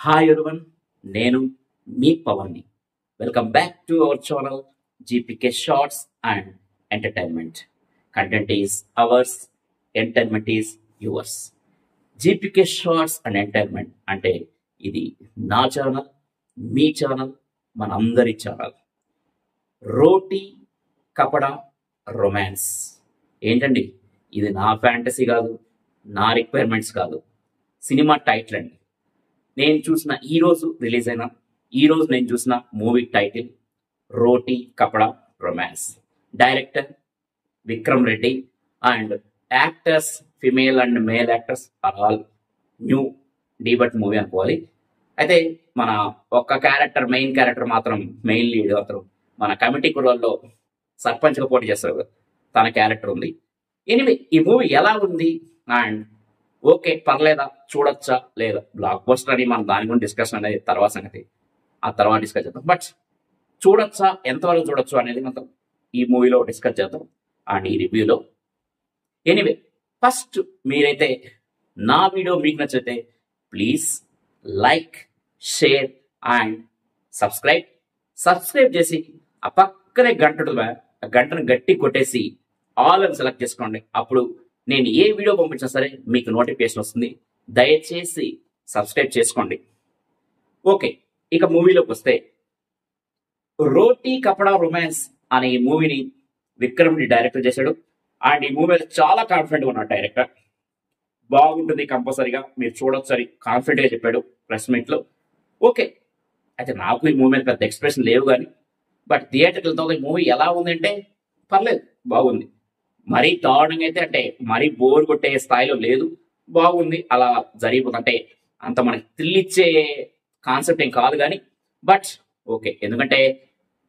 Hi everyone, నేను మీ పవన్ని. Welcome back to our channel GPK shorts and entertainment. Content is ours, entertainment is yours. GPK shorts and entertainment అంటే ఇది నా channel, మీ channel, మనందరి ఛానల్. రోటీ కపడా రొమాన్స్ ఏంటండి? ఇది నా ఫ్యాంటసీ కాదు, నా రిక్వైర్మెంట్స్ కాదు, సినిమా టైటిల్ అండి. నేను చూసిన ఈరోజు నేను చూసిన movie title Roti Kapda romance. Director Vikram Reddy and actors, female and male actors are all new debut movie అనుకోవాలి. అయితే మన మెయిన్ క్యారెక్టర్ మాత్రం మెయిన్ లీడ్ అతను మన కమిటీ కుర్రల్లో సర్పంచ్గా పోటీ చేస్తారు, తన క్యారెక్టర్ ఉంది. ఎనివే, ఈ మూవీ ఎలా ఉంది అండ్ ఓకే పర్లేదా, చూడొచ్చా లేదా, బ్లాక్ బస్టర్ అని మనం దాని గురించి డిస్కషన్ అనేది తర్వాత సంగతి, ఆ తర్వాత డిస్కస్ చేద్దాం. బట్ చూడొచ్చా, ఎంతవరకు చూడొచ్చు అనేది మొత్తం ఈ మూవీలో డిస్కస్ చేద్దాం అండ్ ఈ రివ్యూలో. ఎనీవే, ఫస్ట్ మీరైతే నా వీడియో మీకు నచ్చితే please like, share and subscribe చేసి ఆ పక్కనే గంటను గట్టి కొట్టేసి ఆల్ అని సెలెక్ట్ చేసుకోండి. అప్పుడు నేను ఏ వీడియో పంపించినా సరే మీకు నోటిఫికేషన్ వస్తుంది. దయచేసి సబ్స్క్రైబ్ చేసుకోండి. ఓకే, ఇక మూవీలోకి వస్తే, రోటీ కపడా రొమాన్స్ అనే ఈ మూవీని విక్రమ్ డైరెక్టర్ చేశాడు అండ్ ఈ మూవీ చాలా కాన్ఫిడెంట్గా ఉన్నాడు డైరెక్టర్. బాగుంటుంది, కంపల్సరీగా మీరు చూడొచ్చు అని కాన్ఫిడెంట్గా చెప్పాడు ప్రెస్ మీట్లో. ఓకే, అయితే నాకు ఈ మూవీ మీద పెద్ద ఎక్స్ప్రెషన్ లేవు కానీ, బట్ థియేటర్కి వెళ్తా ఈ మూవీ ఎలా ఉందంటే పర్లేదు, బాగుంది. మరీ దారుణంగా అయితే అంటే మరీ బోర్ కొట్టే స్థాయిలో లేదు, బాగుంది. అలా జరిగిపోతుంది, అంటే అంత మనకి థ్రిల్ ఇచ్చే కాన్సెప్ట్ ఏం కాదు కానీ, బట్ ఓకే. ఎందుకంటే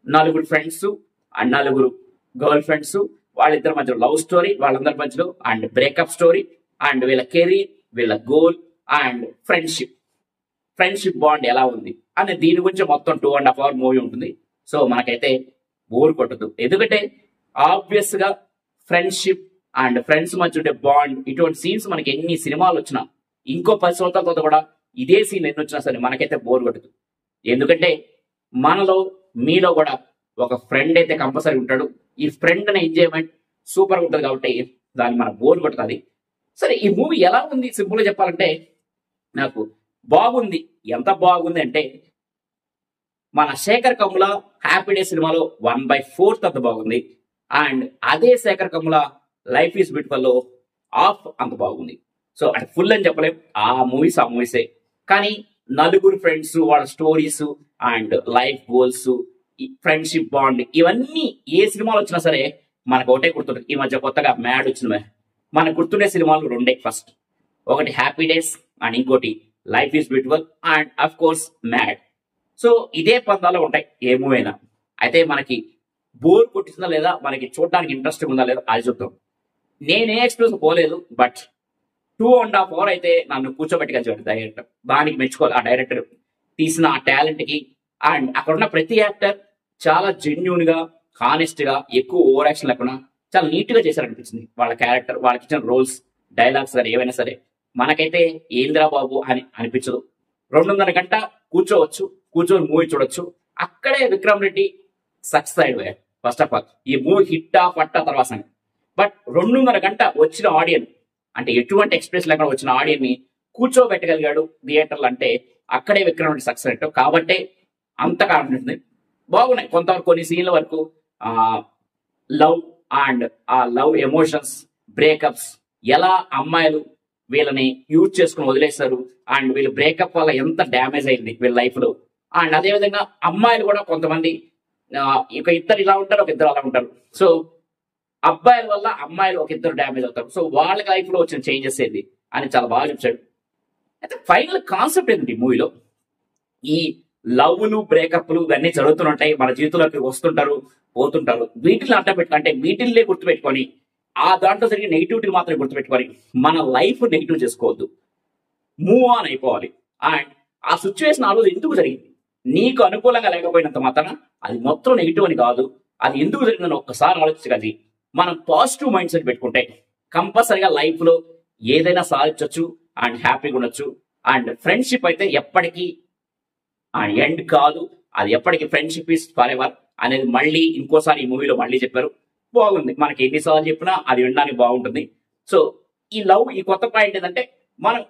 నలుగురు ఫ్రెండ్స్ అండ్ నలుగురు గర్ల్ ఫ్రెండ్స్, వాళ్ళిద్దరి మధ్యలో లవ్ స్టోరీ, వాళ్ళందరి మధ్యలో అండ్ బ్రేకప్ స్టోరీ అండ్ వీళ్ళ కెరీర్, వీళ్ళ గోల్ అండ్ ఫ్రెండ్షిప్ బాండ్ ఎలా ఉంది అనే దీని గురించి మొత్తం 2.5 hour మూవీ ఉంటుంది. సో మనకైతే బోర్ కొట్టదు, ఎందుకంటే ఆబ్వియస్ గా ఫ్రెండ్షిప్ అండ్ ఫ్రెండ్స్ మధ్య ఉండే బాండ్, ఇటువంటి సీన్స్ మనకి ఎన్ని సినిమాలు వచ్చినా, ఇంకో 10 సంవత్సరాల తర్వాత కూడా ఇదే సీన్ ఎన్ని వచ్చినా సరే మనకైతే బోర్ కొట్టదు. ఎందుకంటే మీలో కూడా ఒక ఫ్రెండ్ అయితే కంపల్సరీ ఉంటాడు. ఈ ఫ్రెండ్ అనే ఎంజాయ్మెంట్ సూపర్ ఉంటుంది కాబట్టి దాన్ని మన బోర్ కొడుతుంది. సరే, ఈ మూవీ ఎలా ఉంది సింపుల్గా చెప్పాలంటే నాకు బాగుంది. ఎంత బాగుంది అంటే మన శేఖర్ కమ్ముల హ్యాపీ డే సినిమాలో 1/4 అంత బాగుంది అండ్ అదే Shekhar Kammula life is beautiful లో హాఫ్ అంత బాగుంది. సో అంటే ఫుల్ అని చెప్పలేం, ఆ మూవీసే. కానీ నలుగురు ఫ్రెండ్స్, వాళ్ళ stories and life goals, friendship bond, ఇవన్నీ ఏ సినిమాలు వచ్చినా సరే మనకు ఒకటే గుర్తుంటుంది. ఈ మధ్య కొత్తగా మ్యాడ్ వచ్చినవే, మనకు గుర్తుండే సినిమాలు రెండే. ఫస్ట్ ఒకటి హ్యాపీ డేస్ అండ్ ఇంకోటి life is beautiful and of course mad. So ఇదే పందాలు ఉంటాయి ఏ మూవీ అయినా. అయితే మనకి బోర్ కొట్టిందా లేదా, మనకి చూడడానికి ఇంట్రెస్టింగ్ ఉందా లేదా అది చూద్దాం. నేనే ఎక్స్పీరియన్స్ పోలేదు, బట్ 2.5 hour అయితే నన్ను కూర్చోబెట్టుకొచ్చాడు డైరెక్టర్. దానికి మెచ్చుకోవాలి ఆ డైరెక్టర్ తీసిన ఆ టాలెంట్ కి. అండ్ అక్కడ ఉన్న ప్రతి యాక్టర్ చాలా జెన్యున్ గా, హానెస్ట్ గా, ఎక్కువ ఓవర్ యాక్షన్ లేకుండా చాలా నీట్ గా చేశారనిపించింది. వాళ్ళ క్యారెక్టర్, వాళ్ళకి ఇచ్చిన రోల్స్, డైలాగ్స్ కానీ ఏవైనా సరే మనకైతే ఏంద్రా బాబు అని అనిపించదు. 2.5 గంట కూర్చొని మూవీ చూడొచ్చు. అక్కడే విక్రమ్ రెడ్డి సక్సెస్ అయ్యాడు. ఫస్ట్ ఆఫ్ ఆల్ ఈ మూవీ హిట్టా పట్టా తర్వాత, బట్ 2.5 గంట వచ్చిన ఆడియన్, అంటే ఎటువంటి ఎక్స్ప్రెస్ లేకుండా వచ్చిన ఆడియన్ ని కూర్చోబెట్టగలిగాడు థియేటర్లు, అంటే అక్కడే విక్రమ్ రెడ్డి సక్సెస్ అయ్యాడు. కాబట్టి అంత కాన్ఫిడెన్స్ బాగున్నాయి. కొంతవరకు కొన్ని సీన్ల వరకు లవ్ అండ్ ఆ లవ్ ఎమోషన్స్, బ్రేకప్స్, ఎలా అమ్మాయిలు వీళ్ళని యూజ్ చేసుకుని వదిలేస్తారు అండ్ వీళ్ళు బ్రేకప్ వల్ల ఎంత డ్యామేజ్ అయింది వీళ్ళ లైఫ్ లో. అండ్ అదేవిధంగా అమ్మాయిలు కూడా కొంతమంది, ఒక ఇద్దరు ఇలా ఉంటారు, ఒక ఇద్దరు అలా ఉంటారు. సో అబ్బాయిల వల్ల అమ్మాయిలు ఒక ఇద్దరు డ్యామేజ్ అవుతారు. సో వాళ్ళ లైఫ్ లో వచ్చిన చేంజెస్ ఏంది అని చాలా బాగా చూపించాడు. అయితే ఫైనల్ కాన్సెప్ట్ ఏంటి మూవీలో, ఈ లవ్లు, బ్రేకప్లు ఇవన్నీ జరుగుతుంటాయి, మన జీవితంలోకి వస్తుంటారు, పోతుంటారు. వీటిని అడ్డం పెట్టుకుంటే వీటిల్లే గుర్తుపెట్టుకొని, ఆ దాంట్లో జరిగే నెగిటివిటీని మాత్రమే గుర్తుపెట్టుకొని మన లైఫ్ నెగిటివ్ చేసుకోవద్దు, మూవ్ ఆన్ అయిపోవాలి. అండ్ ఆ సిచ్యువేషన్ ఆ రోజు ఎందుకు జరిగింది, నీకు అనుకూలంగా లేకపోయినంత మాత్రాన అది మొత్తం నెగిటివ్ అని కాదు, అది ఎందుకు జరిగిందని ఒక్కసారి ఆలోచించగలిగి మనం పాజిటివ్ మైండ్ సెట్ పెట్టుకుంటే కంపల్సరిగా లైఫ్ లో ఏదైనా సాధించవచ్చు అండ్ హ్యాపీగా ఉండొచ్చు. అండ్ ఫ్రెండ్షిప్ అయితే ఎప్పటికీ ఎండ్ కాదు, అది ఎప్పటికీ ఫ్రెండ్షిప్ ఈస్ ఫర్ ఎవర్ అనేది మళ్ళీ ఇంకోసారి ఈ మూవీలో మళ్ళీ చెప్పారు. బాగుంది, మనకి ఎన్నిసార్లు చెప్పినా అది వినడానికి బాగుంటుంది. సో ఈ లవ్ ఈ కొత్త పాయింట్ ఏంటంటే మనం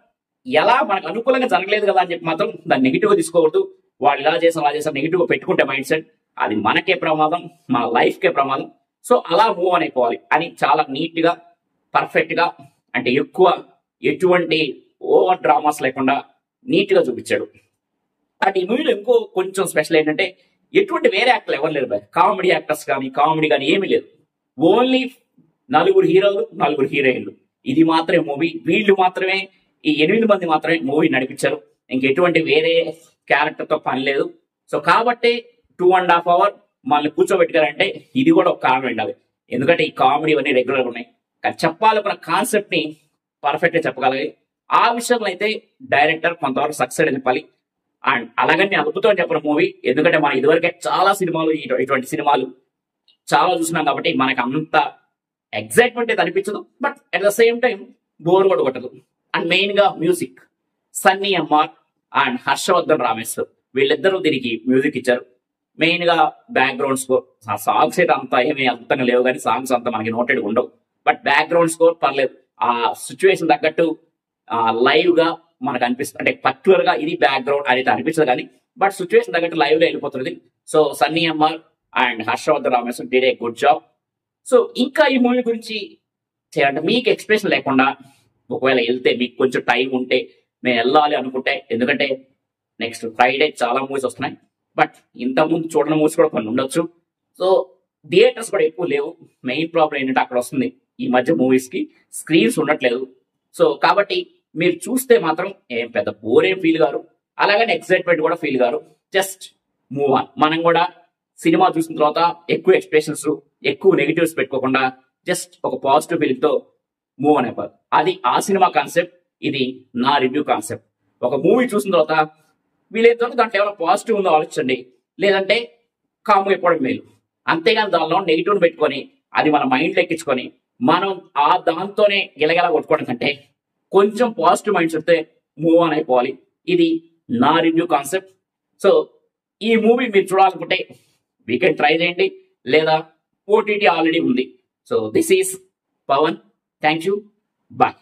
ఎలా మనకు అనుకూలంగా జరగలేదు కదా అని చెప్పి మాత్రం దాన్ని నెగిటివ్ గా తీసుకోవద్దు. వాళ్ళు ఇలా చేసాం అలా చేసాం నెగిటివ్ గా పెట్టుకుంటే మైండ్ సెట్ అది మనకే ప్రమాదం, మన లైఫ్ కే ప్రమాదం. సో అలా మూవ్ అని అయిపోవాలి అని చాలా నీట్ గా పర్ఫెక్ట్ గా అంటే ఎక్కువ ఎటువంటి ఓవర్ డ్రామాస్ లేకుండా నీట్ గా చూపించాడు. అండ్ ఈ మూవీలో ఇంకో కొంచెం స్పెషల్ ఏంటంటే ఎటువంటి వేరే యాక్టర్లు ఎవరు లేరు బాయ్, కామెడీ యాక్టర్స్ కానీ కామెడీ కానీ ఏమీ లేదు. ఓన్లీ 4 హీరోలు 4 హీరోయిన్లు. ఇది మాత్రమే మూవీ, వీళ్ళు మాత్రమే ఈ 8 మంది మాత్రమే మూవీ నడిపించారు. ఇంకెటువంటి వేరే క్యారెక్టర్ తో పని లేదు. సో కాబట్టి 2.5 hours మనల్ని కూర్చోబెట్టారంటే ఇది కూడా ఒక కారణం ఉండాలి. ఎందుకంటే ఈ కామెడీ అన్ని రెగ్యులర్ ఉన్నాయి, కానీ చెప్పాలనుకున్న కాన్సెప్ట్ ని పర్ఫెక్ట్ గా చెప్పగలిగి ఆ విషయంలో అయితే డైరెక్టర్ కొంతవరకు సక్సెస్ అని చెప్పాలి. అండ్ అలాగని అద్భుతం చెప్పిన మూవీ, ఎందుకంటే మనం ఇదివరకే చాలా సినిమాలు ఇటువంటి సినిమాలు చాలా చూసినాం కాబట్టి మనకు అంత ఎగ్జైట్మెంట్ అయితే అనిపించదు, but at the same time bore కూడా కొట్టదు. అండ్ మెయిన్ గా music Sunny MR and Harshavardhan Rameshwar వీళ్ళిద్దరూ దీనికి మ్యూజిక్ ఇచ్చారు. మెయిన్ గా బ్యాక్గ్రౌండ్ స్కోర్, సాంగ్స్ అయితే అంత ఏమీ అద్భుతంగా లేవు కానీ సాంగ్స్ అంతా మనకి నోటెడ్ ఉండవు, బట్ బ్యాక్గ్రౌండ్ స్కోర్ పర్లేదు. ఆ సిచ్యువేషన్ తగ్గట్టు లైవ్ గా మనకు అనిపిస్తుంది, అంటే పర్టికులర్ గా ఇది బ్యాక్గ్రౌండ్ అనేది అనిపించదు కానీ బట్ సిచ్యువేషన్ తగ్గట్టు లైవ్ లో వెళ్ళిపోతుంది. So Sunny MR and Harshavardhan Rameshwar did a good job. So ఇంకా ఈ మూవీ గురించి చేయాలంటే మీకు ఎక్స్ప్రెషన్ లేకుండా ఒకవేళ వెళ్తే మీకు కొంచెం టైం ఉంటే మేము వెళ్ళాలి అనుకుంటే, ఎందుకంటే నెక్స్ట్ ఫ్రైడే చాలా మూవీస్ వస్తున్నాయి, బట్ ఇంతకుముందు చూడని మూవీస్ కూడా కొన్ని ఉండొచ్చు. సో థియేటర్స్ కూడా ఎక్కువ లేవు. మెయిన్ ప్రాబ్లం ఏంటంటే అక్కడ వస్తుంది ఈ మధ్య మూవీస్ కి స్క్రీన్స్ ఉండట్లేదు. సో కాబట్టి మీరు చూస్తే మాత్రం ఏం పెద్ద బోర్ ఏం ఫీల్ గారు, అలాగని ఎక్సైట్మెంట్ కూడా ఫీల్ గారు. Just move on. మనం కూడా సినిమా చూసిన తర్వాత ఎక్కువ ఎక్స్ప్రెషన్స్ ఎక్కువ నెగిటివ్స్ పెట్టుకోకుండా జస్ట్ ఒక పాజిటివ్ ఫీలింగ్ తో మూవ్ అని అయిపోవాలి. అది ఆ సినిమా కాన్సెప్ట్, ఇది నా రివ్యూ కాన్సెప్ట్. ఒక మూవీ చూసిన తర్వాత వీళ్ళేదో దాంట్లో ఏమైనా పాజిటివ్ ఉందో ఆలోచించండి, లేదంటే కామ్గా అయిపోవడం మేలు. అంతేగాని దానిలో నెగిటివ్ పెట్టుకొని అది మన మైండ్లో ఎక్కించుకొని మనం ఆ దాంతోనే గిలగలా కొట్టుకోవడం కంటే కొంచెం పాజిటివ్ మైండ్ చెప్తే మూవ్ ఆన్ అయిపోవాలి. ఇది నా రివ్యూ కాన్సెప్ట్. సో ఈ మూవీ మీరు చూడాలనుకుంటే వీకెండ్ ట్రై చేయండి, లేదా ఓటీటీ ఆల్రెడీ ఉంది. So this is Pawan, thank you, bye.